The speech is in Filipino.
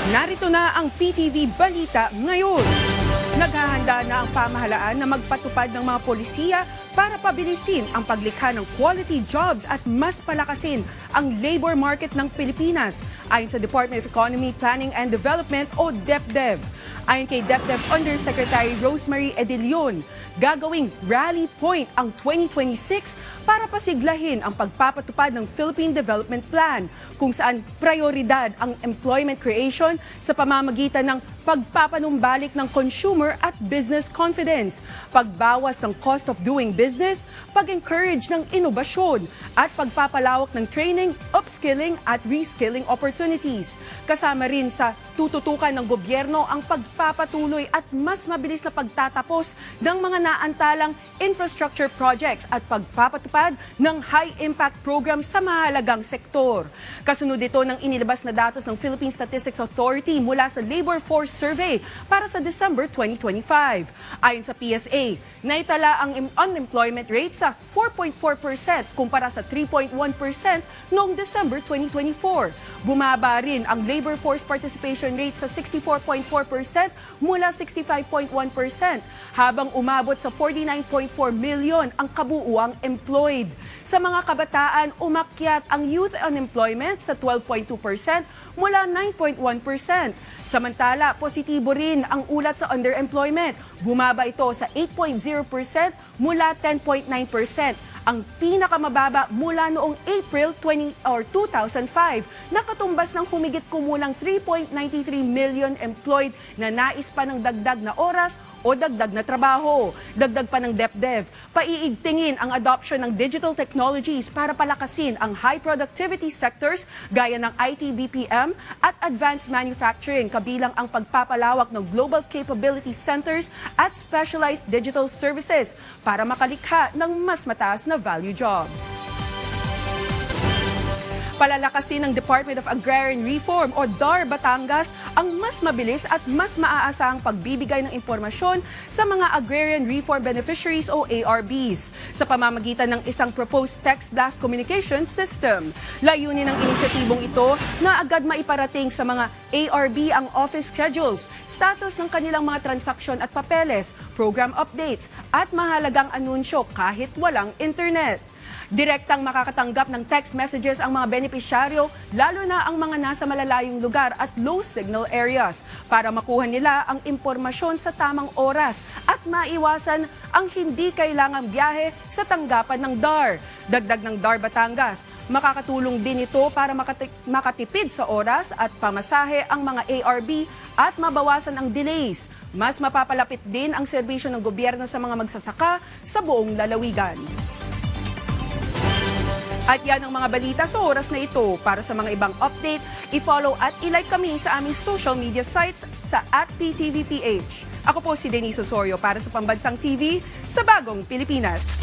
Narito na ang PTV Balita ngayon. Naghahanda na ang pamahalaan na magpatupad ng mga polisiya para pabilisin ang paglikha ng quality jobs at mas palakasin ang labor market ng Pilipinas, ayon sa Department of Economy, Planning and Development o DepDev. Ayon kay DepDev Undersecretary Rosemary Edilion, gagawing rally point ang 2026 para pasiglahin ang pagpapatupad ng Philippine Development Plan, kung saan prioridad ang employment creation sa pamamagitan ng pagpapanumbalik ng consumer at business confidence, pagbawas ng cost of doing business, pag-encourage ng inobasyon, at pagpapalawak ng training, upskilling at reskilling opportunities. Kasama rin sa tututukan ng gobyerno ang pagpapatuloy at mas mabilis na pagtatapos ng mga naantalang infrastructure projects at pagpapatupad ng high-impact program sa mahalagang sektor. Kasunod ito ng inilabas na datos ng Philippine Statistics Authority mula sa Labor Force Survey para sa December 2025. Ayon sa PSA, naitala ang unemployment rate sa 4.4% kumpara sa 3.1% noong December 2024. Bumaba rin ang labor force participation rate sa 64.4% mula 65.1%, habang umabot sa 49.4 million ang kabuuang employed. Sa mga kabataan, umakyat ang youth unemployment sa 12.2% mula 9.1%. Samantala, positibo rin ang ulat sa underemployment. Bumaba ito sa 8.0% mula 10.9%. Ang pinakamababa mula noong April 2005, nakatumbas ng humigit kumulang 3.93 million employed na nais pa ng dagdag na oras o dagdag na trabaho. Dagdag pa ng DepDev, paiigtingin ang adoption ng digital technologies para palakasin ang high productivity sectors gaya ng IT, BPM at advanced manufacturing, kabilang ang pagpapalawak ng global capability centers at specialized digital services para makalikha ng mas mataas na value jobs. Palalakasin ng Department of Agrarian Reform o DAR Batangas ang mas mabilis at mas maaasahang pagbibigay ng impormasyon sa mga Agrarian Reform Beneficiaries o ARBs sa pamamagitan ng isang proposed text blast communication system. Layunin ng inisyatibong ito na agad maiparating sa mga ARB ang office schedules, status ng kanilang mga transaksyon at papeles, program updates at mahalagang anunsyo kahit walang internet. Direktang makakatanggap ng text messages ang mga benepisyaryo, lalo na ang mga nasa malalayong lugar at low signal areas, para makuha nila ang impormasyon sa tamang oras at maiwasan ang hindi kailangang biyahe sa tanggapan ng DAR. Dagdag ng DAR Batangas, makakatulong din ito para makatipid sa oras at pamasahe ang mga ARB at mabawasan ang delays. Mas mapapalapit din ang serbisyo ng gobyerno sa mga magsasaka sa buong lalawigan. At yan ang mga balita sa oras na ito. Para sa mga ibang update, i-follow at i-like kami sa aming social media sites sa @PTVPH. Ako po si Denise Osorio para sa Pambansang TV sa Bagong Pilipinas.